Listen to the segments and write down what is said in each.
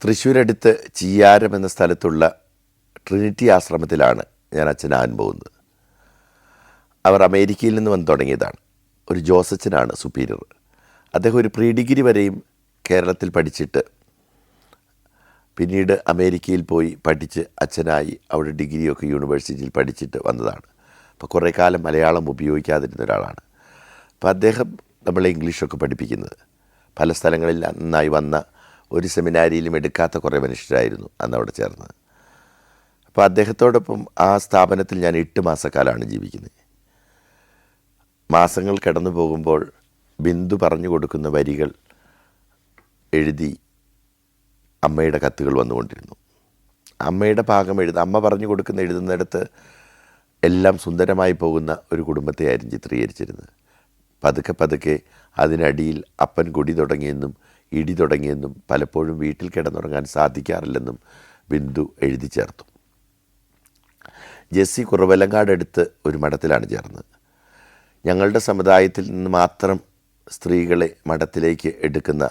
തൃശ്ശൂരടുത്ത് ചീയാരം എന്ന സ്ഥലത്തുള്ള ട്രിനിറ്റി ആശ്രമത്തിലാണ് ഞാൻ അച്ഛനാകാൻ പോകുന്നത്. അവർ അമേരിക്കയിൽ നിന്ന് വന്ന് തുടങ്ങിയതാണ്. ഒരു ജോസച്ചനാണ് സുപ്പീരിയർ. അദ്ദേഹം ഒരു പ്രീ ഡിഗ്രി വരെയും കേരളത്തിൽ പഠിച്ചിട്ട് പിന്നീട് അമേരിക്കയിൽ പോയി പഠിച്ച് അച്ഛനായി അവിടെ ഡിഗ്രിയൊക്കെ യൂണിവേഴ്സിറ്റിയിൽ പഠിച്ചിട്ട് വന്നതാണ്. അപ്പോൾ കുറേ കാലം മലയാളം ഉപയോഗിക്കാതിരുന്ന ഒരാളാണ്. അപ്പോൾ അദ്ദേഹം നമ്മളെ ഇംഗ്ലീഷൊക്കെ പഠിപ്പിക്കുന്നത്. പല സ്ഥലങ്ങളിൽ നന്നായി വന്ന ഒരു സെമിനാരിയിലും എടുക്കാത്ത കുറേ മനുഷ്യരായിരുന്നു അന്ന് അവിടെ ചേർന്നത്. അപ്പോൾ അദ്ദേഹത്തോടൊപ്പം ആ സ്ഥാപനത്തിൽ ഞാൻ 8 മാസക്കാലമാണ് ജീവിക്കുന്നത്. മാസങ്ങൾ കടന്നു പോകുമ്പോൾ ബിന്ദു പറഞ്ഞു കൊടുക്കുന്ന വരികൾ എഴുതി അമ്മയുടെ കത്തുകൾ വന്നുകൊണ്ടിരുന്നു. അമ്മയുടെ ഭാഗം അമ്മ പറഞ്ഞു കൊടുക്കുന്ന എഴുതുന്നിടത്ത് എല്ലാം സുന്ദരമായി പോകുന്ന ഒരു കുടുംബത്തെയായിരുന്നു ചിത്രീകരിച്ചിരുന്നത്. പതുക്കെ പതുക്കെ അതിനടിയിൽ അപ്പൻ കുടി തുടങ്ങിയെന്നും ഇടി തുടങ്ങിയെന്നും പലപ്പോഴും വീട്ടിൽ കിടന്നുറങ്ങാൻ സാധിക്കാറില്ലെന്നും ബിന്ദു എഴുതി ചേർത്തു. ജെസ്സി കുറവലങ്ങാടടുത്ത് ഒരു മഠത്തിലാണ് ചേർന്നത്. ഞങ്ങളുടെ സമുദായത്തിൽ നിന്ന് മാത്രം സ്ത്രീകളെ മഠത്തിലേക്ക് എടുക്കുന്ന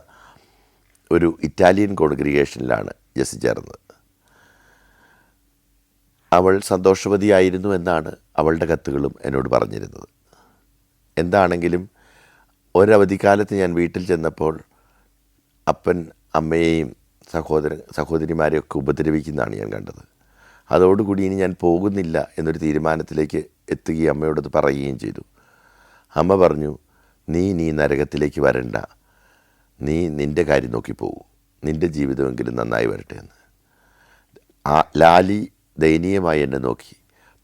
ഒരു ഇറ്റാലിയൻ കോൺഗ്രിഗേഷനിലാണ് ജെസ്സി ചേർന്നത്. അവൾ സന്തോഷവതിയായിരുന്നു എന്നാണ് അവളുടെ കത്തുകളും എന്നോട് പറഞ്ഞിരുന്നത്. എന്താണെങ്കിലും ഒരവധിക്കാലത്ത് ഞാൻ വീട്ടിൽ ചെന്നപ്പോൾ അപ്പൻ അമ്മയെയും സഹോദരിമാരെയൊക്കെ ഉപദ്രവിക്കുന്നതാണ് ഞാൻ കണ്ടത്. അതോടുകൂടി ഇനി ഞാൻ പോകുന്നില്ല എന്നൊരു തീരുമാനത്തിലേക്ക് എത്തുകയും അമ്മയോടത് പറയുകയും ചെയ്തു. അമ്മ പറഞ്ഞു, നീ നരകത്തിലേക്ക് വരണ്ട, നീ നിൻ്റെ കാര്യം നോക്കി പോകൂ, നിൻ്റെ ജീവിതമെങ്കിലും നന്നായി വരട്ടെ എന്ന്. ലാലി ദയനീയമായി എന്നെ നോക്കി.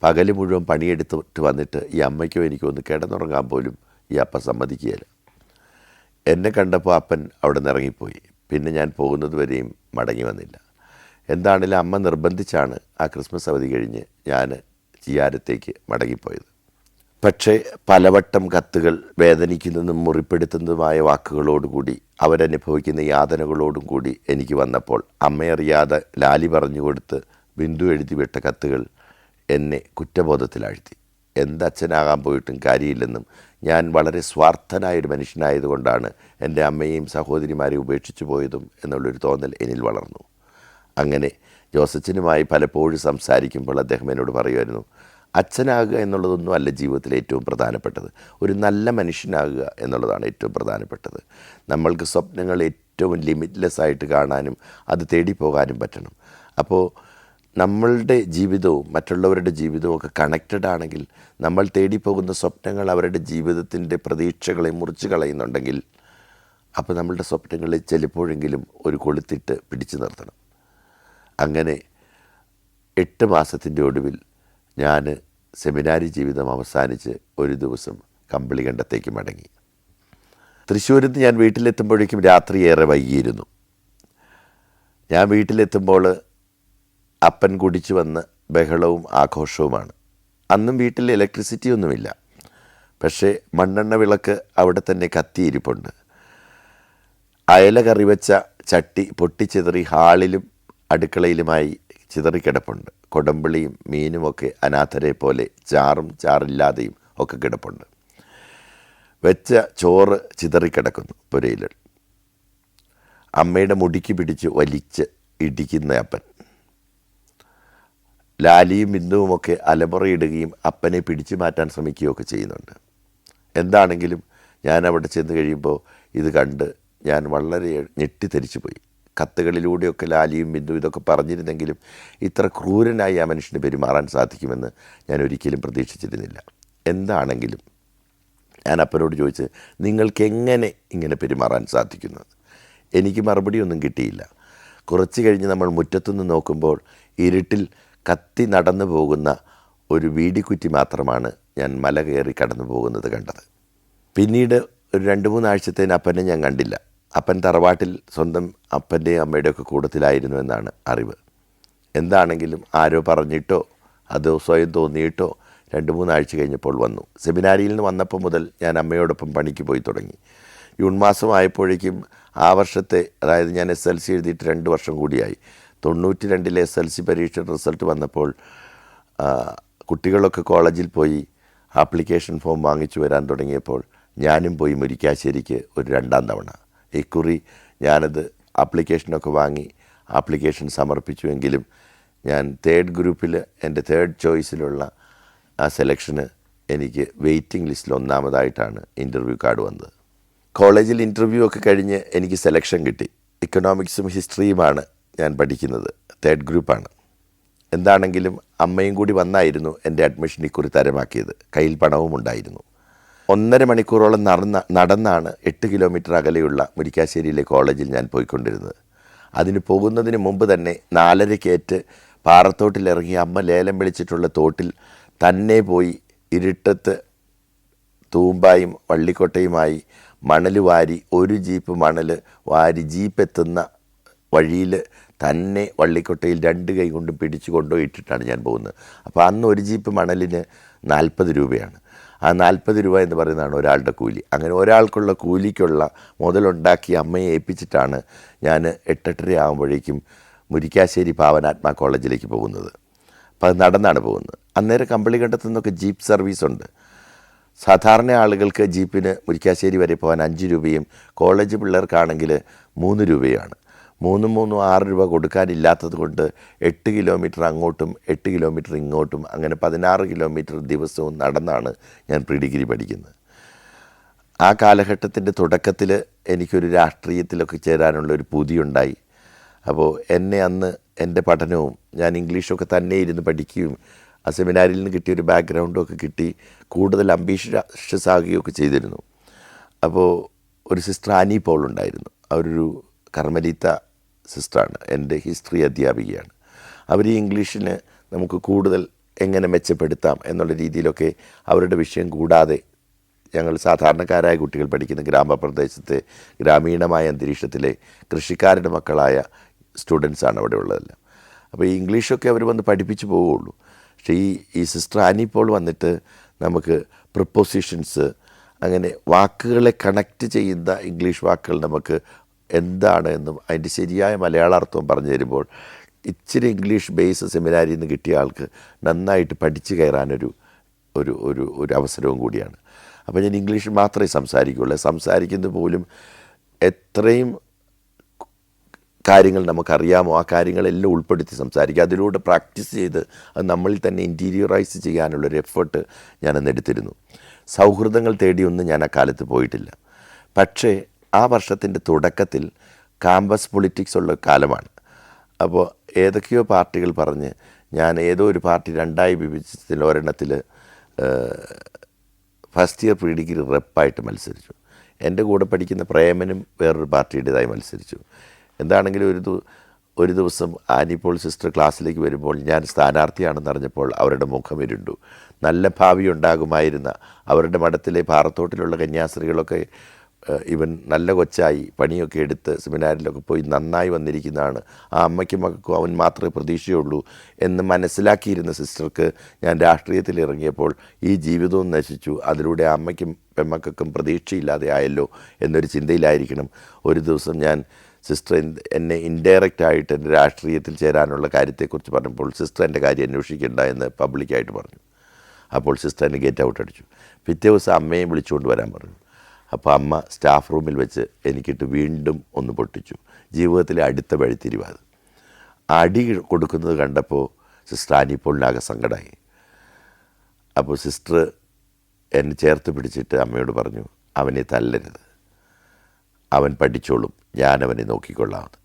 പകൽ മുഴുവൻ പണിയെടുത്തിട്ട് വന്നിട്ട് ഈ അമ്മയ്ക്കോ എനിക്കോ ഒന്ന് കിടന്നുറങ്ങാൻ പോലും ഈ അപ്പ സമ്മതിക്കുകയില്ല. എന്നെ കണ്ടപ്പോൾ അപ്പൻ അവിടെ നിന്ന് ഇറങ്ങിപ്പോയി. പിന്നെ ഞാൻ പോകുന്നത് വരെയും മടങ്ങി വന്നില്ല. എന്താണെങ്കിലും അമ്മ നിർബന്ധിച്ചാണ് ആ ക്രിസ്മസ് അവധി കഴിഞ്ഞ് ഞാൻ ചീയാരത്തേക്ക് മടങ്ങിപ്പോയത്. പക്ഷേ പലവട്ടം കത്തുകൾ വേദനിക്കുന്നതും മുറിപ്പെടുത്തുന്നതുമായ വാക്കുകളോടുകൂടി അവരനുഭവിക്കുന്ന യാതനകളോടും കൂടി എനിക്ക് വന്നപ്പോൾ അമ്മയറിയാതെ ലാലി പറഞ്ഞു കൊടുത്ത് ബിന്ദു എഴുതി വിട്ട കത്തുകൾ എന്നെ കുറ്റബോധത്തിലാഴ്ത്തി. എന്തച്ഛനാകാൻ പോയിട്ടും കാര്യമില്ലെന്നും ഞാൻ വളരെ സ്വാർത്ഥനായൊരു മനുഷ്യനായതുകൊണ്ടാണ് എൻ്റെ അമ്മയെയും സഹോദരിമാരെയും ഉപേക്ഷിച്ചു പോയതും എന്നുള്ളൊരു തോന്നൽ എന്നിൽ വളർന്നു. അങ്ങനെ ജോസച്ചനുമായി പലപ്പോഴും സംസാരിക്കുമ്പോൾ അദ്ദേഹം എന്നോട് പറയുമായിരുന്നു, അച്ഛനാകുക എന്നുള്ളതൊന്നും അല്ല ജീവിതത്തിൽ ഏറ്റവും പ്രധാനപ്പെട്ടത്, ഒരു നല്ല മനുഷ്യനാകുക എന്നുള്ളതാണ് ഏറ്റവും പ്രധാനപ്പെട്ടത്. നമ്മൾക്ക് സ്വപ്നങ്ങൾ ഏറ്റവും ലിമിറ്റ്ലെസ് ആയിട്ട് കാണാനും അത് തേടിപ്പോകാനും പറ്റണം. അപ്പോൾ നമ്മളുടെ ജീവിതവും മറ്റുള്ളവരുടെ ജീവിതവും ഒക്കെ കണക്റ്റഡ് ആണെങ്കിൽ നമ്മൾ തേടിപ്പോകുന്ന സ്വപ്നങ്ങൾ അവരുടെ ജീവിതത്തിൻ്റെ പ്രതീക്ഷകളെ മുറിച്ച് കളയുന്നുണ്ടെങ്കിൽ അപ്പോൾ നമ്മളുടെ സ്വപ്നങ്ങളെ ചിലപ്പോഴെങ്കിലും ഒരു കൊളുത്തിട്ട് പിടിച്ചു നിർത്തണം. അങ്ങനെ 8 മാസത്തിൻ്റെ ഒടുവിൽ ഞാൻ സെമിനാരി ജീവിതം അവസാനിച്ച് ഒരു ദിവസം കമ്പളികണ്ടത്തേക്ക് മടങ്ങി. തൃശ്ശൂരിൽ നിന്ന് ഞാൻ വീട്ടിലെത്തുമ്പോഴേക്കും രാത്രി ഏറെ വൈകിയിരുന്നു. ഞാൻ വീട്ടിലെത്തുമ്പോൾ അപ്പൻ കുടിച്ചു വന്ന് ബഹളവും ആഘോഷവുമാണ്. അന്നും വീട്ടിൽ ഇലക്ട്രിസിറ്റി ഒന്നുമില്ല. പക്ഷേ മണ്ണെണ്ണ വിളക്ക് അവിടെ തന്നെ കത്തിയിരിപ്പുണ്ട്. അയല കറിവെച്ച ചട്ടി പൊട്ടിച്ചിതറി ഹാളിലും അടുക്കളയിലുമായി ചിതറിക്കിടപ്പുണ്ട്. കൊടമ്പിളിയും മീനുമൊക്കെ അനാഥരെ പോലെ ചാറില്ലാതെയും ഒക്കെ കിടപ്പുണ്ട്. വെച്ച ചോറ് ചിതറിക്കിടക്കുന്നു പുരയിൽ. അമ്മയുടെ മുടിക്ക് പിടിച്ച് വലിച്ച് ഇടിക്കുന്ന അപ്പൻ. ലാലിയും ബിന്ദുവുമൊക്കെ അലമുറയിടുകയും അപ്പനെ പിടിച്ചു മാറ്റാൻ ശ്രമിക്കുകയൊക്കെ ചെയ്യുന്നുണ്ട്. എന്താണെങ്കിലും ഞാൻ അവിടെ ചെന്ന് കഴിയുമ്പോൾ ഇത് കണ്ട് ഞാൻ വളരെ ഞെട്ടിത്തെരിച്ചു പോയി. കത്തുകളിലൂടെയൊക്കെ ലാലിയും ബിന്ദു ഇതൊക്കെ പറഞ്ഞിരുന്നെങ്കിലും ഇത്ര ക്രൂരനായി ആ മനുഷ്യന് പെരുമാറാൻ സാധിക്കുമെന്ന് ഞാൻ ഒരിക്കലും പ്രതീക്ഷിച്ചിരുന്നില്ല. എന്താണെങ്കിലും ഞാൻ അപ്പനോട് ചോദിച്ച്, നിങ്ങൾക്ക് എങ്ങനെ ഇങ്ങനെ പെരുമാറാൻ സാധിക്കുന്നത്? എനിക്ക് മറുപടിയൊന്നും കിട്ടിയില്ല. കുറച്ച് കഴിഞ്ഞ് നമ്മൾ മുറ്റത്തുനിന്ന് നോക്കുമ്പോൾ ഇരുട്ടിൽ കത്തി നടന്നു പോകുന്ന ഒരു വീടിക്കുറ്റി മാത്രമാണ് ഞാൻ മല കയറി കടന്നു പോകുന്നത് കണ്ടത്. പിന്നീട് ഒരു 2-3 ആഴ്ചത്തേന് അപ്പനെ ഞാൻ കണ്ടില്ല. അപ്പൻ തറവാട്ടിൽ സ്വന്തം അപ്പൻ്റെയും അമ്മയുടെയൊക്കെ കൂട്ടത്തിലായിരുന്നു എന്നാണ് അറിവ്. എന്താണെങ്കിലും ആരോ പറഞ്ഞിട്ടോ അതോ സ്വയം തോന്നിയിട്ടോ 2-3 ആഴ്ച കഴിഞ്ഞപ്പോൾ വന്നു. സെമിനാരിയിൽ നിന്ന് വന്നപ്പോൾ മുതൽ ഞാൻ അമ്മയോടൊപ്പം പണിക്ക് പോയി തുടങ്ങി. ജൂൺ മാസമായപ്പോഴേക്കും ആ വർഷത്തെ, അതായത് ഞാൻ SLC എഴുതിയിട്ട് 2 വർഷം കൂടിയായി. 92-ലെ SLC പരീക്ഷ റിസൾട്ട് വന്നപ്പോൾ കുട്ടികളൊക്കെ കോളേജിൽ പോയി ആപ്ലിക്കേഷൻ ഫോം വാങ്ങിച്ചു വരാൻ തുടങ്ങിയപ്പോൾ ഞാനും പോയി മുരിക്കാശ്ശേരിക്ക് ഒരു 2ാം തവണ. ഇക്കുറി ഞാനത് ആപ്ലിക്കേഷനൊക്കെ വാങ്ങി ആപ്ലിക്കേഷൻ സമർപ്പിച്ചുവെങ്കിലും ഞാൻ തേർഡ് ഗ്രൂപ്പിൽ എൻ്റെ തേർഡ് ചോയ്സിലുള്ള ആ സെലക്ഷന് എനിക്ക് വെയിറ്റിംഗ് ലിസ്റ്റിൽ ഒന്നാമതായിട്ടാണ് ഇൻ്റർവ്യൂ കാർഡ് വന്നത്. കോളേജിൽ ഇൻ്റർവ്യൂ ഒക്കെ കഴിഞ്ഞ് എനിക്ക് സെലക്ഷൻ കിട്ടി. ഇക്കണോമിക്സും ഹിസ്റ്ററിയുമാണ് ഞാൻ പഠിക്കുന്നത്, തേർഡ് ഗ്രൂപ്പാണ്. എന്താണെങ്കിലും അമ്മയും കൂടി വന്നായിരുന്നു എൻ്റെ അഡ്മിഷൻ ഇക്കുറി തരമാക്കിയത്. കയ്യിൽ പണവും ഉണ്ടായിരുന്നു. 1.5 മണിക്കൂറോളം നടന്നാണ് 8 കിലോമീറ്റർ അകലെയുള്ള മുരിക്കാശ്ശേരിയിലെ കോളേജിൽ ഞാൻ പോയിക്കൊണ്ടിരുന്നത്. അതിന് പോകുന്നതിന് മുമ്പ് തന്നെ 4:30 പാറത്തോട്ടിലിറങ്ങി അമ്മ ലേലം വിളിച്ചിട്ടുള്ള തോട്ടിൽ തന്നെ പോയി ഇരുട്ടത്ത് തൂമ്പായും വള്ളിക്കൊട്ടയുമായി മണൽ വാരി, ഒരു ജീപ്പ് മണൽ വാരി ജീപ്പ് എത്തുന്ന വഴിയിൽ തന്നെ വള്ളിക്കൊട്ടയിൽ 2 കൈ കൊണ്ടും പിടിച്ചു കൊണ്ടുപോയിട്ടിട്ടാണ് ഞാൻ പോകുന്നത്. അപ്പോൾ അന്ന് ഒരു ജീപ്പ് മണലിന് 40 രൂപയാണ്. ആ 40 രൂപ എന്ന് പറയുന്നതാണ് ഒരാളുടെ കൂലി. അങ്ങനെ ഒരാൾക്കുള്ള കൂലിക്കുള്ള മുതലുണ്ടാക്കി അമ്മയെ ഏൽപ്പിച്ചിട്ടാണ് ഞാൻ 8:30 ആകുമ്പോഴേക്കും മുരിക്കാശ്ശേരി പാവനാത്മാ കോളേജിലേക്ക് പോകുന്നത്. അപ്പോൾ അത് നടന്നാണ് പോകുന്നത്. അന്നേരം കമ്പളിക്കണ്ടത്തു നിന്നൊക്കെ ജീപ്പ് സർവീസുണ്ട്. സാധാരണ ആളുകൾക്ക് ജീപ്പിന് മുരിക്കാശ്ശേരി വരെ പോകാൻ 5 രൂപയും കോളേജ് പിള്ളേർക്കാണെങ്കിൽ 3 രൂപയാണ്. 3 6 രൂപ കൊടുക്കാനില്ലാത്തത് കൊണ്ട് 8 കിലോമീറ്റർ അങ്ങോട്ടും 8 കിലോമീറ്റർ ഇങ്ങോട്ടും, അങ്ങനെ 16 കിലോമീറ്റർ ദിവസവും നടന്നാണ് ഞാൻ പ്രീ ഡിഗ്രി പഠിക്കുന്നത്. ആ കാലഘട്ടത്തിൻ്റെ തുടക്കത്തിൽ എനിക്കൊരു രാഷ്ട്രീയത്തിലൊക്കെ ചേരാനുള്ളൊരു പൂതിയുണ്ടായി. അപ്പോൾ എന്നെ അന്ന് എൻ്റെ പഠനവും, ഞാൻ ഇംഗ്ലീഷൊക്കെ തന്നെ ഇരുന്ന് പഠിക്കുകയും ആ സെമിനാരിൽ നിന്ന് കിട്ടിയൊരു ബാക്ക്ഗ്രൗണ്ടൊക്കെ കിട്ടി കൂടുതൽ അംബീഷ്യസ് ആകുകയൊക്കെ ചെയ്തിരുന്നു. അപ്പോൾ ഒരു സിസ്റ്റർ ആനി പോൾ ഉണ്ടായിരുന്നു. അവരൊരു കർമ്മലീത്ത സിസ്റ്ററാണ്, എൻ്റെ ഹിസ്റ്ററി അധ്യാപികയാണ്. അവർ ഈ ഇംഗ്ലീഷിന് നമുക്ക് കൂടുതൽ എങ്ങനെ മെച്ചപ്പെടുത്താം എന്നുള്ള രീതിയിലൊക്കെ അവരുടെ വിഷയം കൂടാതെ ഞങ്ങൾ സാധാരണക്കാരായ കുട്ടികൾ പഠിക്കുന്ന ഗ്രാമപ്രദേശത്തെ ഗ്രാമീണമായ അന്തരീക്ഷത്തിലെ കൃഷിക്കാരുടെ മക്കളായ സ്റ്റുഡൻസാണ് അവിടെ ഉള്ളതെല്ലാം. അപ്പോൾ ഈ ഇംഗ്ലീഷൊക്കെ അവർ വന്ന് പഠിപ്പിച്ച് പോവുകയുള്ളൂ. പക്ഷേ ഈ സിസ്റ്റർ ആനി പോൾ വന്നിട്ട് നമുക്ക് പ്രിപ്പോസിഷൻസ്, അങ്ങനെ വാക്കുകളെ കണക്റ്റ് ചെയ്യുന്ന ഇംഗ്ലീഷ് വാക്കുകൾ നമുക്ക് എന്താണ് എന്നും അതിൻ്റെ ശരിയായ മലയാളാർത്ഥവും പറഞ്ഞു തരുമ്പോൾ ഇച്ചിരി ഇംഗ്ലീഷ് ബേസ് സെമിനാരിൽ നിന്ന് കിട്ടിയ ആൾക്ക് നന്നായിട്ട് പഠിച്ചു കയറാനൊരു ഒരു ഒരു ഒരു അവസരവും കൂടിയാണ്. അപ്പോൾ ഞാൻ ഇംഗ്ലീഷ് മാത്രമേ സംസാരിക്കുകയുള്ളൂ. സംസാരിക്കുന്നത് പോലും എത്രയും കാര്യങ്ങൾ നമുക്കറിയാമോ ആ കാര്യങ്ങളെല്ലാം ഉൾപ്പെടുത്തി സംസാരിക്കുക. അതിലൂടെ പ്രാക്ടീസ് ചെയ്ത് അത് നമ്മളിൽ തന്നെ ഇൻറ്റീരിയറൈസ് ചെയ്യാനുള്ളൊരു എഫേർട്ട് ഞാനന്ന് എടുത്തിരുന്നു. സൗഹൃദങ്ങൾ തേടിയൊന്നും ഞാൻ ആ കാലത്ത് പോയിട്ടില്ല. പക്ഷേ ആ വർഷത്തിൻ്റെ തുടക്കത്തിൽ ക്യാമ്പസ് പൊളിറ്റിക്സ് ഉള്ള കാലമാണ്. അപ്പോൾ ഏതൊക്കെയോ പാർട്ടികൾ പറഞ്ഞ് ഞാൻ ഏതോ ഒരു പാർട്ടി 2ആയി വിഭജിച്ചതിൽ ഒരെണ്ണത്തിൽ ഫസ്റ്റ് ഇയർ പ്രീ ഡിഗ്രി റെപ്പായിട്ട് മത്സരിച്ചു. എൻ്റെ കൂടെ പഠിക്കുന്ന പ്രേമനും വേറൊരു പാർട്ടിയുടേതായി മത്സരിച്ചു. എന്താണെങ്കിലും ഒരു ദിവസം ആനിപ്പോൾ സിസ്റ്റർ ക്ലാസ്സിലേക്ക് വരുമ്പോൾ ഞാൻ സ്ഥാനാർത്ഥിയാണെന്ന് അറിഞ്ഞപ്പോൾ അവരുടെ മുഖം ഇരുണ്ടു. നല്ല ഭാവി ഉണ്ടാകുമായിരുന്ന അവരുടെ മഠത്തിലെ പാറത്തോട്ടിലുള്ള കന്യാസ്ത്രീകളൊക്കെ ഇവൻ നല്ല കൊച്ചായി പണിയൊക്കെ എടുത്ത് സെമിനാരിലൊക്കെ പോയി നന്നായി വന്നിരിക്കുന്നതാണ്, ആ അമ്മയ്ക്കും മക്കൾക്കും അവൻ മാത്രമേ പ്രതീക്ഷയുള്ളൂ എന്ന് മനസ്സിലാക്കിയിരുന്ന സിസ്റ്റർക്ക് ഞാൻ രാഷ്ട്രീയത്തിൽ ഇറങ്ങിയപ്പോൾ ഈ ജീവിതവും നശിച്ചു, അതിലൂടെ അമ്മയ്ക്കും പെമ്മക്കൾക്കും പ്രതീക്ഷയില്ലാതെ ആയല്ലോ എന്നൊരു ചിന്തയിലായിരിക്കണം ഒരു ദിവസം ഞാൻ സിസ്റ്റർ എന്നെ ഇൻഡയറക്റ്റായിട്ട് എൻ്റെ രാഷ്ട്രീയത്തിൽ ചേരാനുള്ള കാര്യത്തെക്കുറിച്ച് പറഞ്ഞപ്പോൾ സിസ്റ്റർ എൻ്റെ കാര്യം അന്വേഷിക്കേണ്ട എന്ന് പബ്ലിക്കായിട്ട് പറഞ്ഞു. അപ്പോൾ സിസ്റ്റർ എന്നെ ഗെറ്റ് ഔട്ട് അടിച്ചു. പിറ്റേ ദിവസം അമ്മയും വിളിച്ചുകൊണ്ട് വരാൻ പറഞ്ഞു. അപ്പോൾ അമ്മ സ്റ്റാഫ് റൂമിൽ വെച്ച് എനിക്കിട്ട് വീണ്ടും ഒന്ന് പൊട്ടിച്ചു. ജീവിതത്തിലെ അടുത്ത വഴിത്തിരിവാത്. അടി കൊടുക്കുന്നത് കണ്ടപ്പോൾ സിസ്റ്റർ ആനിപ്പോളിനാകെ സങ്കടമായി. അപ്പോൾ സിസ്റ്റർ എന്നെ ചേർത്ത് പിടിച്ചിട്ട് അമ്മയോട് പറഞ്ഞു, അവനെ തല്ലരുത്, അവൻ പഠിച്ചോളും, ഞാനവനെ നോക്കിക്കൊള്ളാമെന്ന്.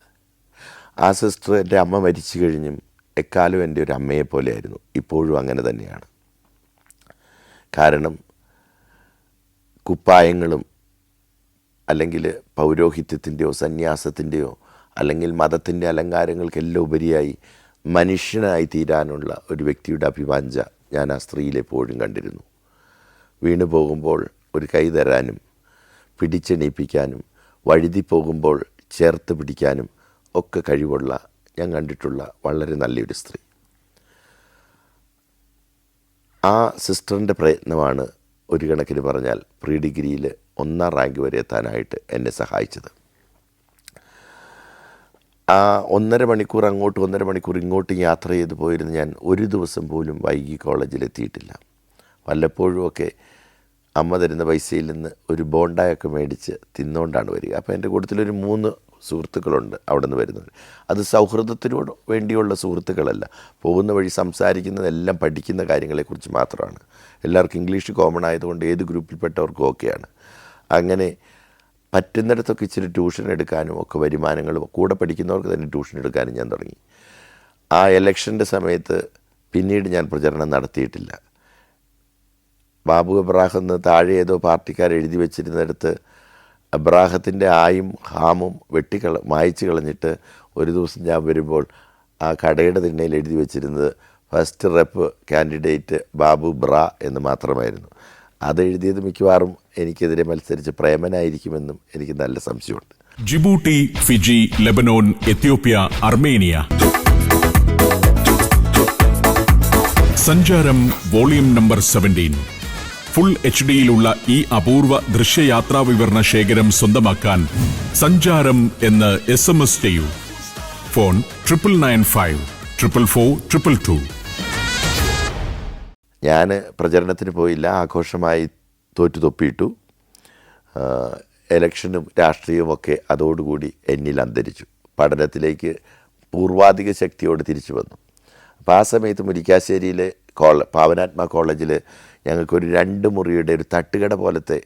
ആ സിസ്റ്റർ എൻ്റെ അമ്മ മരിച്ചു കഴിഞ്ഞും എക്കാലം എൻ്റെ ഒരു അമ്മയെപ്പോലെയായിരുന്നു. ഇപ്പോഴും അങ്ങനെ തന്നെയാണ്. കാരണം കുപ്പായങ്ങളും അല്ലെങ്കിൽ പൗരോഹിത്യത്തിൻ്റെയോ സന്യാസത്തിൻ്റെയോ അല്ലെങ്കിൽ മതത്തിൻ്റെ അലങ്കാരങ്ങൾക്കെല്ലാം ഉപരിയായി മനുഷ്യനായി തീരാനുള്ള ഒരു വ്യക്തിയുടെ അഭിവാഞ്ച ഞാൻ ആ സ്ത്രീയിലെപ്പോഴും കണ്ടിരുന്നു. വീണു പോകുമ്പോൾ ഒരു കൈ തരാനും പിടിച്ചെണീപ്പിക്കാനും വഴുതി പോകുമ്പോൾ ചേർത്ത് പിടിക്കാനും ഒക്കെ കഴിവുള്ള ഞാൻ കണ്ടിട്ടുള്ള വളരെ നല്ലൊരു സ്ത്രീ. ആ സിസ്റ്ററിൻ്റെ പ്രയത്നമാണ് ഒരു കണക്കിന് പറഞ്ഞാൽ പ്രീ ഡിഗ്രിയിൽ 1ാം റാങ്ക് വരെ എത്താനായിട്ട് എന്നെ സഹായിച്ചത്. ആ 1.5 മണിക്കൂർ അങ്ങോട്ടും 1.5 മണിക്കൂർ ഇങ്ങോട്ടും യാത്ര ചെയ്ത് പോയിരുന്ന ഞാൻ ഒരു ദിവസം പോലും വൈകി കോളേജിലെത്തിയിട്ടില്ല. വല്ലപ്പോഴുമൊക്കെ അമ്മ തരുന്ന പൈസയിൽ നിന്ന് ഒരു ബോണ്ടായൊക്കെ മേടിച്ച് തിന്നുകൊണ്ടാണ് വരിക. അപ്പോൾ എൻ്റെ കൂട്ടത്തിലൊരു 3 സുഹൃത്തുക്കളുണ്ട് അവിടെ നിന്ന് വരുന്നവർ. അത് സൗഹൃദത്തിനോട് വേണ്ടിയുള്ള സുഹൃത്തുക്കളല്ല, പോകുന്ന വഴി സംസാരിക്കുന്നതെല്ലാം പഠിക്കുന്ന കാര്യങ്ങളെക്കുറിച്ച് മാത്രമാണ്. എല്ലാവർക്കും ഇംഗ്ലീഷ് കോമൺ ആയതുകൊണ്ട് ഏത് ഗ്രൂപ്പിൽപ്പെട്ടവർക്കും ഓക്കെയാണ്. അങ്ങനെ പറ്റുന്നിടത്തൊക്കെ ഇച്ചിരി ട്യൂഷൻ എടുക്കാനും ഒക്കെ വരുമാനങ്ങളും കൂടെ പഠിക്കുന്നവർക്ക് തന്നെ ട്യൂഷൻ എടുക്കാനും ഞാൻ തുടങ്ങി. ആ ഇലക്ഷൻ്റെ സമയത്ത് പിന്നീട് ഞാൻ പ്രചരണം നടത്തിയിട്ടില്ല. ബാബു എബ്രാഹം എന്ന് താഴെ ഏതോ പാർട്ടിക്കാർ എഴുതി വെച്ചിരുന്നിടത്ത് എബ്രാഹത്തിൻ്റെ ആയും ഹാമും മായ്ച്ചു കളഞ്ഞിട്ട് ഒരു ദിവസം ഞാൻ വരുമ്പോൾ ആ കടയുടെ തിണ്ണയിൽ എഴുതി വെച്ചിരുന്നത് ഫസ്റ്റ് റെപ്പ് കാൻഡിഡേറ്റ് ബാബു ബ്രാ എന്ന് മാത്രമായിരുന്നു. അതെഴുതിയത് മിക്കവാറും എനിക്കെതിരെ മത്സരിച്ച് പ്രേമനായിരിക്കുമെന്നും എനിക്ക് നല്ല സംശയമുണ്ട്. Djibouti, Fiji, Lebanon, Ethiopia, Armenia. സഞ്ചാരം വോളിയം നമ്പർ 17. ഫുൾ HD-യിലുള്ള ഈ അപൂർവ ദൃശ്യയാത്രാ വിവരണ ശേഖരം സ്വന്തമാക്കാൻ സഞ്ചാരം എന്ന് SMS ചെയ്യൂ. ഫോൺ 9995 444 222. ഞാൻ പ്രചരണത്തിന് പോയില്ല, ആഘോഷമായി തോറ്റുതൊപ്പിയിട്ടു. ഇലക്ഷനും രാഷ്ട്രീയവുമൊക്കെ അതോടുകൂടി എന്നിൽ അന്തരിച്ചു. പഠനത്തിലേക്ക് പൂർവാധിക ശക്തിയോട് തിരിച്ചു വന്നു. അപ്പോൾ ആ സമയത്ത് മുരിക്കാശ്ശേരിയിലെ പാവനാത്മ കോളേജിൽ ഞങ്ങൾക്കൊരു 2 മുറിയുടെ ഒരു തട്ടുകട പോലത്തെ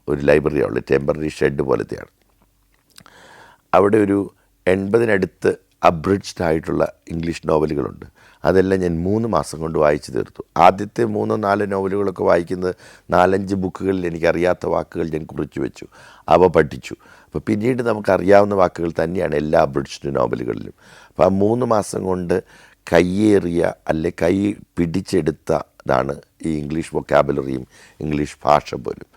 ഒരു ലൈബ്രറിയുള്ളൂ, ടെമ്പററി ഷെഡ് പോലത്തെയാണ്. അവിടെ ഒരു 80-നടുത്ത് അബ്രിഡ്ജ്ഡ് ആയിട്ടുള്ള ഇംഗ്ലീഷ് നോവലുകളുണ്ട്. അതെല്ലാം ഞാൻ 3 മാസം കൊണ്ട് വായിച്ചു തീർത്തു. ആദ്യത്തെ 3-4 നോവലുകളൊക്കെ വായിക്കുന്നത് 4-5 ബുക്കുകളിൽ എനിക്കറിയാത്ത വാക്കുകൾ ഞാൻ കുറിച്ച് വെച്ചു, അവ പഠിച്ചു. അപ്പോൾ പിന്നീട് നമുക്കറിയാവുന്ന വാക്കുകൾ തന്നെയാണ് എല്ലാ അബ്രിഡ്ജ്ഡ് നോവലുകളിലും. അപ്പോൾ ആ 3 മാസം കൊണ്ട് കയ്യേറിയ കൈ പിടിച്ചെടുത്തതാണ് ഈ ഇംഗ്ലീഷ് വൊക്കാബുലറിയും ഇംഗ്ലീഷ് ഭാഷ പോലും.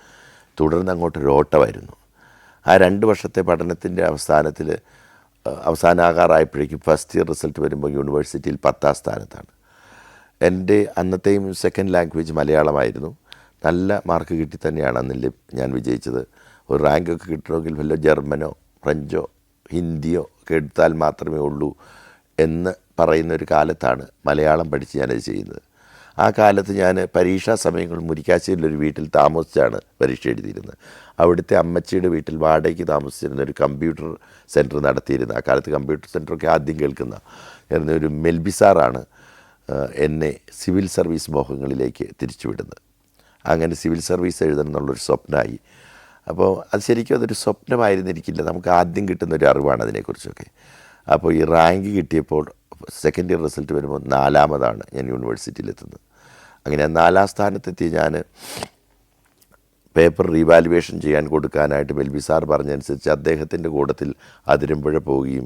തുടർന്ന് അങ്ങോട്ടൊരു ഓട്ടമായിരുന്നു. ആ 2 വർഷത്തെ പഠനത്തിൻ്റെ അവസാനാകാറായപ്പോഴേക്കും ഫസ്റ്റ് ഇയർ റിസൾട്ട് വരുമ്പോൾ യൂണിവേഴ്സിറ്റിയിൽ 10ാം സ്ഥാനത്താണ്. എൻ്റെ അന്നത്തെയും സെക്കൻഡ് ലാംഗ്വേജ് മലയാളമായിരുന്നു. നല്ല മാർക്ക് കിട്ടി തന്നെയാണ് അന്ന് ഞാൻ വിജയിച്ചത്. ഒരു റാങ്കൊക്കെ കിട്ടണമെങ്കിൽ വല്ല ജർമ്മനോ ഫ്രഞ്ചോ ഹിന്ദിയോ ഒക്കെ എടുത്താൽ മാത്രമേ ഉള്ളൂ എന്ന് പറയുന്നൊരു കാലത്താണ് മലയാളം പഠിച്ച് ഞാനത് ചെയ്യുന്നത്. ആ കാലത്ത് ഞാൻ പരീക്ഷാ സമയങ്ങളിൽ മുരിക്കാശ്ശേരിയിലൊരു വീട്ടിൽ താമസിച്ചാണ് പരീക്ഷ എഴുതിയിരുന്നത്. അവിടുത്തെ അമ്മച്ചിയുടെ വീട്ടിൽ വാടകയ്ക്ക് താമസിച്ചിരുന്ന ഒരു കമ്പ്യൂട്ടർ സെൻറ്റർ നടത്തിയിരുന്നത്. ആ കാലത്ത് കമ്പ്യൂട്ടർ സെൻറ്ററൊക്കെ ആദ്യം കേൾക്കുന്ന ഒരു മെൽബിസാറാണ് എന്നെ സിവിൽ സർവീസ് മോഹങ്ങളിലേക്ക് തിരിച്ചുവിടുന്നത്. അങ്ങനെ സിവിൽ സർവീസ് എഴുതണം എന്നുള്ളൊരു സ്വപ്നമായി. അപ്പോൾ അത് ശരിക്കും അതൊരു സ്വപ്നമായിരുന്നിരിക്കില്ല, നമുക്ക് ആദ്യം കിട്ടുന്നൊരു അറിവാണ് അതിനെക്കുറിച്ചൊക്കെ. അപ്പോൾ ഈ റാങ്ക് കിട്ടിയപ്പോൾ സെക്കൻഡ് ഇയർ റിസൾട്ട് വരുമ്പോൾ 4ാമതാണ് ഞാൻ യൂണിവേഴ്സിറ്റിയിലെത്തുന്നത്. അങ്ങനെ 4ാം സ്ഥാനത്തെത്തി. ഞാൻ പേപ്പർ റീവാലുവേഷൻ ചെയ്യാൻ കൊടുക്കാനായിട്ട് മെൽബി സാർ പറഞ്ഞനുസരിച്ച് അദ്ദേഹത്തിൻ്റെ കൂട്ടത്തിൽ അതിരമ്പുഴ പോവുകയും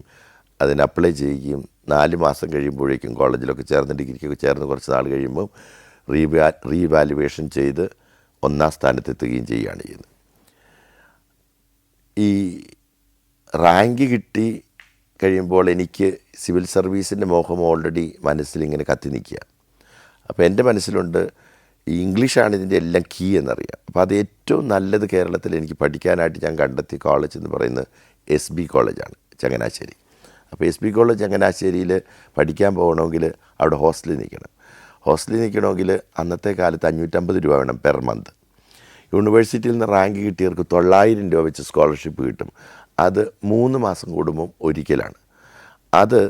അതിന് അപ്ലൈ ചെയ്യുകയും 4 മാസം കഴിയുമ്പോഴേക്കും കോളേജിലൊക്കെ ചേർന്ന് ഡിഗ്രിക്കൊക്കെ ചേർന്ന് കുറച്ച് നാൾ കഴിയുമ്പോൾ റീവാലുവേഷൻ ചെയ്ത് 1ാം സ്ഥാനത്തെത്തുകയും ചെയ്യുകയാണ് ചെയ്യുന്നത്. ഈ റാങ്ക് കിട്ടി കഴിയുമ്പോൾ എനിക്ക് സിവിൽ സർവീസിൻ്റെ മോഹം ഓൾറെഡി മനസ്സിലിങ്ങനെ കത്തി നിൽക്കുക. അപ്പോൾ എൻ്റെ മനസ്സിലുണ്ട് ഈ ഇംഗ്ലീഷാണ് ഇതിൻ്റെ എല്ലാം കീ എന്നറിയാം. അപ്പോൾ അത് ഏറ്റവും നല്ലത് കേരളത്തിൽ എനിക്ക് പഠിക്കാനായിട്ട് ഞാൻ കണ്ടെത്തിയ കോളേജ് എന്ന് പറയുന്നത് SB കോളേജാണ്, ചങ്ങനാശ്ശേരി. അപ്പോൾ SB കോളേജ് ചങ്ങനാശ്ശേരിയിൽ പഠിക്കാൻ പോകണമെങ്കിൽ അവിടെ ഹോസ്റ്റലിൽ നിൽക്കണമെങ്കിൽ അന്നത്തെ കാലത്ത് 550 രൂപ വേണം പെർ മന്ത്. യൂണിവേഴ്സിറ്റിയിൽ നിന്ന് റാങ്ക് കിട്ടിയവർക്ക് 900 രൂപ വെച്ച് സ്കോളർഷിപ്പ് കിട്ടും. അത് 3 മാസം കൂടുമ്പം ഒരിക്കലാണ്. അത്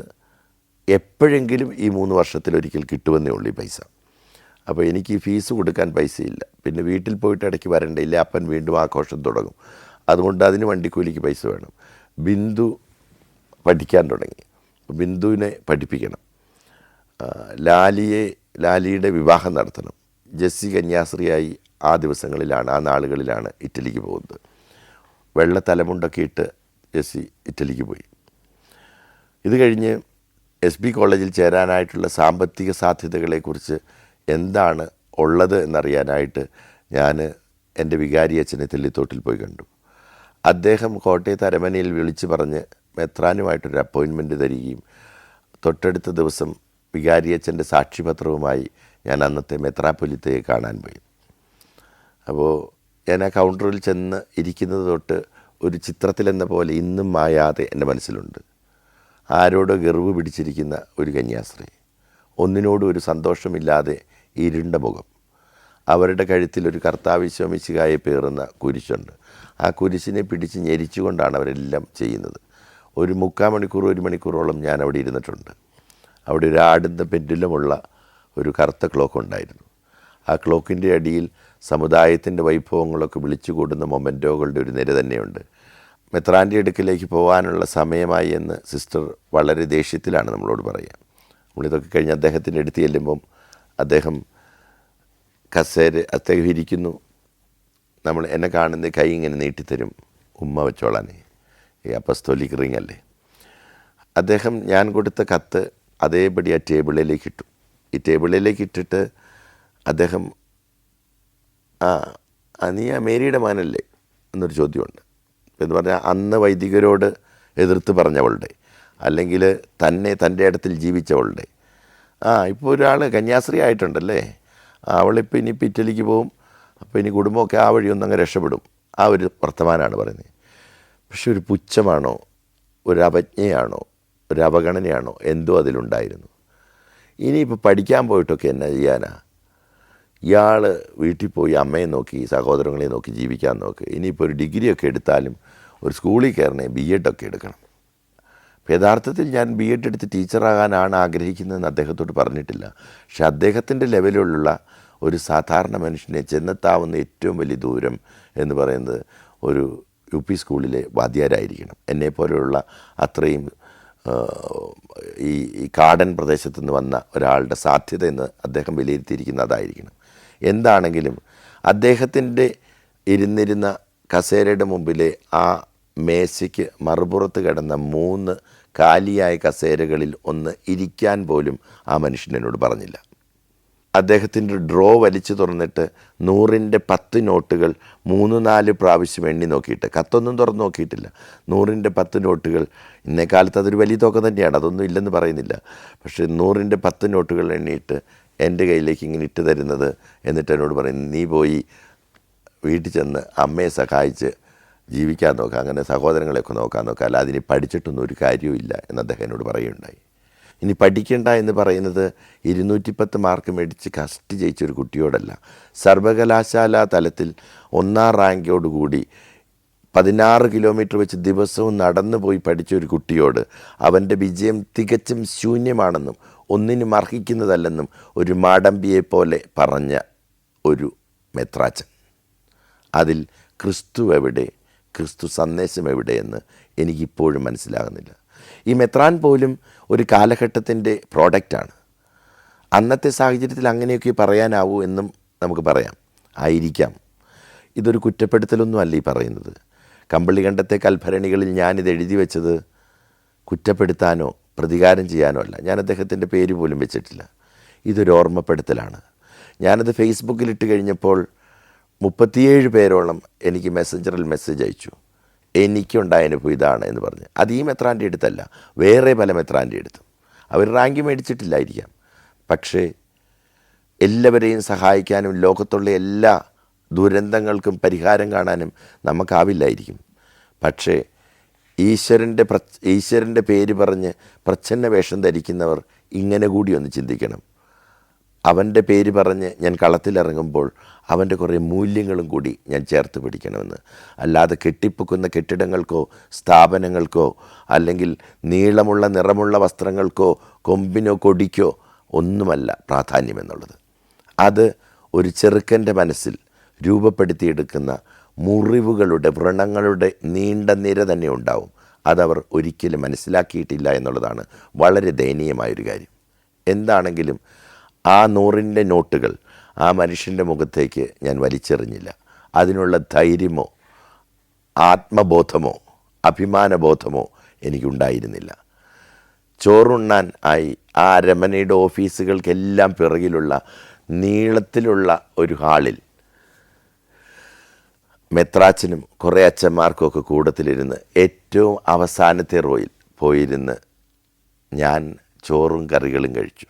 എപ്പോഴെങ്കിലും ഈ 3 വർഷത്തിലൊരിക്കൽ കിട്ടുമെന്നേ ഉള്ളൂ ഈ പൈസ. അപ്പോൾ എനിക്ക് ഈ ഫീസ് കൊടുക്കാൻ പൈസയില്ല. പിന്നെ വീട്ടിൽ പോയിട്ട് ഇടയ്ക്ക് വരണ്ടയില്ല, അപ്പൻ വീണ്ടും ആഘോഷം തുടങ്ങും. അതുകൊണ്ട് അതിന് വണ്ടിക്കൂലിക്ക് പൈസ വേണം. ബിന്ദു പഠിക്കാൻ തുടങ്ങി. ബിന്ദുവിനെ പഠിപ്പിക്കണം. ലാലിയുടെ വിവാഹം നടത്തണം. ജെസ്സി കന്യാസ്ത്രീയായി ആ നാളുകളിലാണ് ഇറ്റലിക്ക് പോകുന്നത്. വെള്ള തലമുണ്ടൊക്കെ ഇട്ട് ജെസ്സി ഇറ്റലിക്ക് പോയി. ഇത് കഴിഞ്ഞ് SB കോളേജിൽ ചേരാനായിട്ടുള്ള സാമ്പത്തിക സാധ്യതകളെക്കുറിച്ച് എന്താണ് ഉള്ളത് എന്നറിയാനായിട്ട് ഞാൻ എൻ്റെ വികാരി അച്ഛനെ തെല്ലിത്തോട്ടിൽ പോയി കണ്ടു. അദ്ദേഹം കോട്ടയത്ത് അരമനയിൽ വിളിച്ച് പറഞ്ഞ് മെത്രാനുമായിട്ടൊരു അപ്പോയിൻമെൻറ്റ് തരികയും തൊട്ടടുത്ത ദിവസം വികാരി അച്ഛൻ്റെ സാക്ഷ്യപത്രവുമായി ഞാൻ അന്നത്തെ മെത്രാപ്പൊലിത്തയെ കാണാൻ പോയി. അപ്പോൾ ഞാൻ ആ കൗണ്ടറിൽ ചെന്ന് ഇരിക്കുന്നത് തൊട്ട് ഒരു ചിത്രത്തിലെന്ന പോലെ ഇന്നും മായാതെ എൻ്റെ മനസ്സിലുണ്ട്. ആരോടോ ഗർവ് പിടിച്ചിരിക്കുന്ന ഒരു കന്യാസ്ത്രീ, ഒന്നിനോടും ഒരു സന്തോഷമില്ലാതെ ഇരുണ്ട മുഖം. അവരുടെ കഴുത്തിൽ ഒരു കർത്താവിശ്വമിശിഹായെ പേറുന്ന കുരിശുണ്ട്. ആ കുരിശിനെ പിടിച്ച് ഞെരിച്ചുകൊണ്ടാണ് അവരെല്ലാം ചെയ്യുന്നത്. ഒരു 3/4 മണിക്കൂർ 1 മണിക്കൂറോളം ഞാൻ അവിടെ ഇരുന്നിട്ടുണ്ട്. അവിടെ ഒരു ആടുന്ന പെൻഡുലമുള്ള ഒരു കറുത്ത ക്ലോക്ക് ഉണ്ടായിരുന്നു. ആ ക്ലോക്കിൻ്റെ അടിയിൽ സമുദായത്തിൻ്റെ വൈഭവങ്ങളൊക്കെ വിളിച്ചു കൂടുന്ന മൊമെൻറ്റോകളുടെ ഒരു നിര തന്നെയുണ്ട്. മെത്രാൻ്റെ അടുക്കിലേക്ക് പോകാനുള്ള സമയമായി എന്ന് സിസ്റ്റർ വളരെ ദേഷ്യത്തിലാണ് നമ്മളോട് പറയുക. നമ്മളിതൊക്കെ കഴിഞ്ഞ് അദ്ദേഹത്തിൻ്റെ അടുത്ത് ചെല്ലുമ്പം അദ്ദേഹം അദ്ദേഹം ഇരിക്കുന്നു. എന്നെ കാണുന്ന കൈ ഇങ്ങനെ നീട്ടിത്തരും, ഉമ്മ വെച്ചോളാനേ, ഈ അപ്പസ്തോലിക് റിംഗ് അല്ലേ. അദ്ദേഹം ഞാൻ കൊടുത്ത കത്ത് അതേപടി ആ ടേബിളിലേക്ക് ഇട്ടു. ഈ ടേബിളിലേക്ക് ഇട്ടിട്ട് അദ്ദേഹം നീ ആ മേരിയുടെ മകനല്ലേ എന്നൊരു ചോദ്യമുണ്ട്. എന്ന് പറഞ്ഞാൽ അന്ന് വൈദികരോട് എതിർത്ത് പറഞ്ഞവളുടെ, അല്ലെങ്കിൽ തന്നെ തൻ്റെ ഇടത്തിൽ ജീവിച്ചവളുടെ, ഇപ്പോൾ ഒരാൾ കന്യാസ്ത്രീ ആയിട്ടുണ്ടല്ലേ, അവളിപ്പോൾ ഇനിയിപ്പോൾ ഇറ്റലിക്ക് പോവും, അപ്പോൾ ഇനി കുടുംബമൊക്കെ ആ വഴിയൊന്നും അങ്ങ് രക്ഷപ്പെടും, ആ ഒരു വർത്തമാനമാണ് പറയുന്നത്. പക്ഷെ ഒരു പുച്ഛമാണോ, ഒരു അവജ്ഞയാണോ, ഒരു അവഗണനയാണോ എന്തോ അതിലുണ്ടായിരുന്നു. ഇനിയിപ്പോൾ പഠിക്കാൻ പോയിട്ടൊക്കെ എന്നാ ചെയ്യാനാ? ഇയാൾ വീട്ടിൽ പോയി അമ്മയെ നോക്കി സഹോദരങ്ങളെ നോക്കി ജീവിക്കാൻ നോക്ക്. ഇനിയിപ്പോൾ ഒരു ഡിഗ്രിയൊക്കെ എടുത്താലും ഒരു സ്കൂളിൽ കയറണേ BEd ഒക്കെ എടുക്കണം. അപ്പോൾ യഥാർത്ഥത്തിൽ ഞാൻ BEd എടുത്ത് ടീച്ചറാകാനാണ് ആഗ്രഹിക്കുന്നതെന്ന് അദ്ദേഹത്തോട് പറഞ്ഞിട്ടില്ല. പക്ഷെ അദ്ദേഹത്തിൻ്റെ ലെവലിലുള്ള ഒരു സാധാരണ മനുഷ്യനെ ചെന്നെത്താവുന്ന ഏറ്റവും വലിയ ദൂരം എന്ന് പറയുന്നത് ഒരു UP സ്കൂളിലെ വാദ്യാരായിരിക്കണം. എന്നെപ്പോലെയുള്ള അത്രയും ഈ കാടൻ പ്രദേശത്തു നിന്ന് വന്ന ഒരാളുടെ സാധ്യത എന്ന് അദ്ദേഹം വിലയിരുത്തിയിരിക്കുന്ന അതായിരിക്കണം. എന്താണെങ്കിലും അദ്ദേഹത്തിൻ്റെ ഇരുന്നിരുന്ന കസേരയുടെ മുമ്പിലെ ആ മേശയ്ക്ക് മറുപുറത്ത് കിടന്ന 3 കാലിയായ കസേരകളിൽ ഒന്ന് ഇരിക്കാൻ പോലും ആ മനുഷ്യൻ എന്നോട് പറഞ്ഞില്ല. അദ്ദേഹത്തിൻ്റെ ഡ്രോ വലിച്ചു തുറന്നിട്ട് 100ൻ്റെ 10 നോട്ടുകൾ 3-4 പ്രാവശ്യം എണ്ണി നോക്കിയിട്ട്, കത്തൊന്നും തുറന്നു നോക്കിയിട്ടില്ല, 100ൻ്റെ 10 നോട്ടുകൾ, ഇന്നേ കാലത്ത് അതൊരു വലിയ തുക തന്നെയാണ്, അതൊന്നും ഇല്ലെന്ന് പറയുന്നില്ല. പക്ഷേ 100ൻ്റെ 10 നോട്ടുകൾ എണ്ണിയിട്ട് എൻ്റെ കയ്യിലേക്ക് ഇങ്ങനെ ഇട്ട് തരുന്നത്, എന്നിട്ട് എന്നോട് പറയുന്നത്, നീ പോയി വീട്ടിൽ ചെന്ന് അമ്മയെ സഹായിച്ച് ജീവിക്കാൻ നോക്കുക, അങ്ങനെ സഹോദരങ്ങളെയൊക്കെ നോക്കാൻ നോക്കുക, അല്ല അതിന് പഠിച്ചിട്ടൊന്നും ഒരു കാര്യവുമില്ല എന്ന് അദ്ദേഹം എന്നോട് പറയുകയുണ്ടായി. ഇനി പഠിക്കേണ്ട എന്ന് പറയുന്നത് 210 മാർക്ക് മേടിച്ച് കഷ്ടി ജയിച്ചൊരു കുട്ടിയോടല്ല, സർവകലാശാല തലത്തിൽ 1ാം റാങ്കോടുകൂടി 16 കിലോമീറ്റർ വെച്ച് ദിവസവും നടന്നു പോയി പഠിച്ച ഒരു കുട്ടിയോട് അവൻ്റെ വിജയം തികച്ചും ശൂന്യമാണെന്നും ഒന്നിനും അർഹിക്കുന്നതല്ലെന്നും ഒരു മാടമ്പിയെപ്പോലെ പറഞ്ഞ ഒരു മെത്രാച്ചൻ. അതിൽ ക്രിസ്തു എവിടെ, ക്രിസ്തു സന്ദേശം എവിടെയെന്ന് എനിക്കിപ്പോഴും മനസ്സിലാകുന്നില്ല. ഈ മെത്രാൻ പോലും ഒരു കാലഘട്ടത്തിൻ്റെ പ്രോഡക്റ്റാണ്. അന്നത്തെ സാഹചര്യത്തിൽ അങ്ങനെയൊക്കെ പറയാനാവൂ എന്നും നമുക്ക് പറയാം, ആയിരിക്കാം. ഇതൊരു കുറ്റപ്പെടുത്തലൊന്നും അല്ല ഈ പറയുന്നത്. കമ്പളികണ്ടത്തെ കൽഭരണികളിൽ ഞാനിത് എഴുതി വെച്ചത് കുറ്റപ്പെടുത്താനോ പ്രതികാരം ചെയ്യാനോ അല്ല. ഞാൻ അദ്ദേഹത്തിൻ്റെ പേര് പോലും വെച്ചിട്ടില്ല. ഇതൊരു ഓർമ്മപ്പെടുത്തലാണ്. ഞാനത് ഫേസ്ബുക്കിലിട്ട് കഴിഞ്ഞപ്പോൾ 37 പേരോളം എനിക്ക് മെസ്സഞ്ചറിൽ മെസ്സേജ് അയച്ചു, എനിക്കുണ്ടായ അനുഭവം ഇതാണ് എന്ന് പറഞ്ഞ്. അത് ഈ മെത്രാൻ്റെ അടുത്തല്ല, വേറെ പല മെത്രാൻ്റെ അടുത്തും. അവർ റാങ്ക് മേടിച്ചിട്ടില്ലായിരിക്കാം, പക്ഷേ എല്ലാവരെയും സഹായിക്കാനും ലോകത്തുള്ള എല്ലാ ദുരന്തങ്ങൾക്കും പരിഹാരം കാണാനും നമുക്കാവില്ലായിരിക്കും. പക്ഷേ ഈശ്വരൻ്റെ പേര് പറഞ്ഞ് പ്രച്ഛന്ന വേഷം ധരിക്കുന്നവർ ഇങ്ങനെ കൂടി ഒന്ന് ചിന്തിക്കണം. അവൻ്റെ പേര് പറഞ്ഞ് ഞാൻ കളത്തിലിറങ്ങുമ്പോൾ അവൻ്റെ കുറേ മൂല്യങ്ങളും കൂടി ഞാൻ ചേർത്ത് പിടിക്കണമെന്ന്. അല്ലാതെ കെട്ടിപ്പൊക്കുന്ന കെട്ടിടങ്ങൾക്കോ സ്ഥാപനങ്ങൾക്കോ അല്ലെങ്കിൽ നീളമുള്ള നിറമുള്ള വസ്ത്രങ്ങൾക്കോ കൊമ്പിനോ കൊടിക്കോ ഒന്നുമല്ല പ്രാധാന്യമെന്നുള്ളത്. അത് ഒരു ചെറുക്കൻ്റെ മനസ്സിൽ രൂപപ്പെടുത്തിയെടുക്കുന്ന മുറിവുകളുടെ വ്രണങ്ങളുടെ നീണ്ട നിര തന്നെ ഉണ്ടാവും. അതവർ ഒരിക്കലും മനസ്സിലാക്കിയിട്ടില്ല എന്നുള്ളതാണ് വളരെ ദയനീയമായൊരു കാര്യം. എന്താണെങ്കിലും ആ 100ൻ്റെ നോട്ടുകൾ ആ മനുഷ്യൻ്റെ മുഖത്തേക്ക് ഞാൻ വലിച്ചെറിഞ്ഞില്ല. അതിനുള്ള ധൈര്യമോ ആത്മബോധമോ അഭിമാനബോധമോ എനിക്കുണ്ടായിരുന്നില്ല. ചോറുണ്ണാൻ ആയി ആ രമണയുടെ ഓഫീസുകൾക്കെല്ലാം പിറകിലുള്ള നീളത്തിലുള്ള ഒരു ഹാളിൽ മെത്രാച്ചനും കുറേ അച്ഛന്മാർക്കൊക്കെ കൂട്ടത്തിലിരുന്ന് ഏറ്റവും അവസാനത്തെ റോയിൽ പോയിരുന്ന് ഞാൻ ചോറും കറികളും കഴിച്ചു.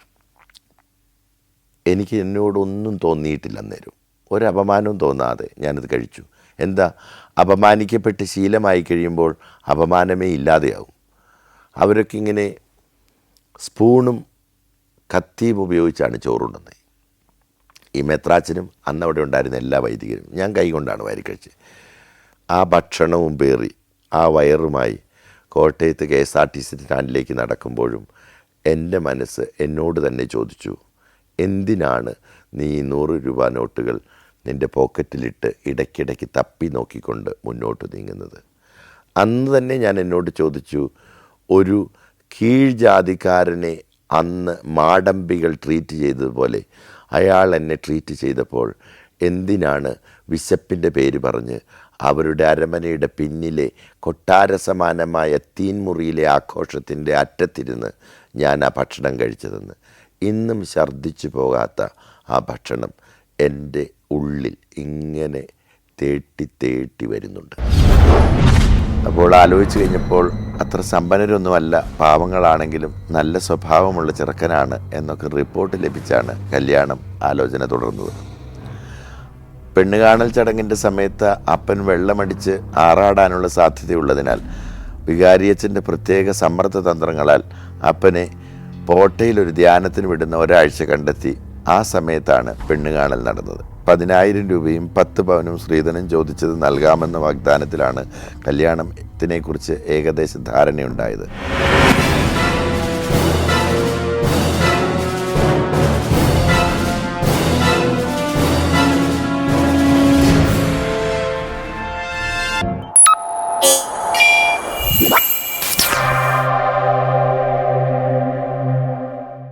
എനിക്ക് എന്നോടൊന്നും തോന്നിയിട്ടില്ല, അന്നേരം ഒരപമാനവും തോന്നാതെ ഞാനത് കഴിച്ചു. എന്താ, അപമാനിക്കപ്പെട്ട് ശീലമായി കഴിയുമ്പോൾ അപമാനമേ ഇല്ലാതെയാവും. അവരൊക്കെ ഇങ്ങനെ സ്പൂണും കത്തിയും ഉപയോഗിച്ചാണ് ചോറുണ്ണുന്നത്. ഈ മെത്രാച്ചനും അന്നവിടെ ഉണ്ടായിരുന്ന എല്ലാ വൈദികരും, ഞാൻ കൈകൊണ്ടാണ് വാരി കഴിച്ചത്. ആ ഭക്ഷണവും പേറി ആ വയറുമായി കോട്ടയത്ത് KSRTC സ്റ്റാൻഡിലേക്ക് നടക്കുമ്പോഴും എൻ്റെ മനസ്സ് എന്നോട് തന്നെ ചോദിച്ചു, എന്തിനാണ് നീ 100 രൂപ നോട്ടുകൾ നിൻ്റെ പോക്കറ്റിലിട്ട് ഇടയ്ക്കിടയ്ക്ക് തപ്പി നോക്കിക്കൊണ്ട് മുന്നോട്ട് നീങ്ങുന്നത്? അന്ന് തന്നെ ഞാൻ എന്നോട് ചോദിച്ചു, ഒരു കീഴ്ജാതിക്കാരനെ അന്ന് മാടമ്പികൾ ട്രീറ്റ് ചെയ്തതുപോലെ അയാൾ എന്നെ ട്രീറ്റ് ചെയ്തപ്പോൾ എന്തിനാണ് വിശപ്പിൻ്റെ പേര് പറഞ്ഞ് അവരുടെ അരമനയുടെ പിന്നിലെ കൊട്ടാര സമാനമായ തീൻമുറിയിലെ ആഘോഷത്തിൻ്റെ അറ്റത്തിരുന്ന് ഞാൻ ആ ഭക്ഷണം കഴിച്ചതെന്ന്? ഇന്നും ഛർദ്ദിച്ചു പോകാത്ത ആ ഭക്ഷണം എൻ്റെ ഉള്ളിൽ ഇങ്ങനെ തേട്ടി വരുന്നുണ്ട്. അപ്പോൾ ആലോചിച്ച് കഴിഞ്ഞപ്പോൾ അത്ര സമ്പന്നരൊന്നുമല്ല, പാവങ്ങളാണെങ്കിലും നല്ല സ്വഭാവമുള്ള ചെറുക്കനാണ് എന്നൊക്കെ റിപ്പോർട്ട് ലഭിച്ചാണ് കല്യാണം ആലോചന തുടർന്നത്. പെണ്ണുകാണൽ ചടങ്ങിൻ്റെ സമയത്ത് അപ്പൻ വെള്ളമടിച്ച് ആറാടാനുള്ള സാധ്യതയുള്ളതിനാൽ വികാരിയച്ഛൻ്റെ പ്രത്യേക സമ്മർദ്ദ തന്ത്രങ്ങളാൽ അപ്പനെ പോട്ടയിലൊരു ധ്യാനത്തിന് വിടുന്ന ഒരാഴ്ച കണ്ടെത്തി. ആ സമയത്താണ് പെണ്ണുകാണൽ നടന്നത്. 10,000 രൂപയും 10 പവനും ശ്രീധനും ചോദിച്ചത് നൽകാമെന്ന വാഗ്ദാനത്തിലാണ് കല്യാണത്തിനെക്കുറിച്ച് ഏകദേശ ധാരണയുണ്ടായത്.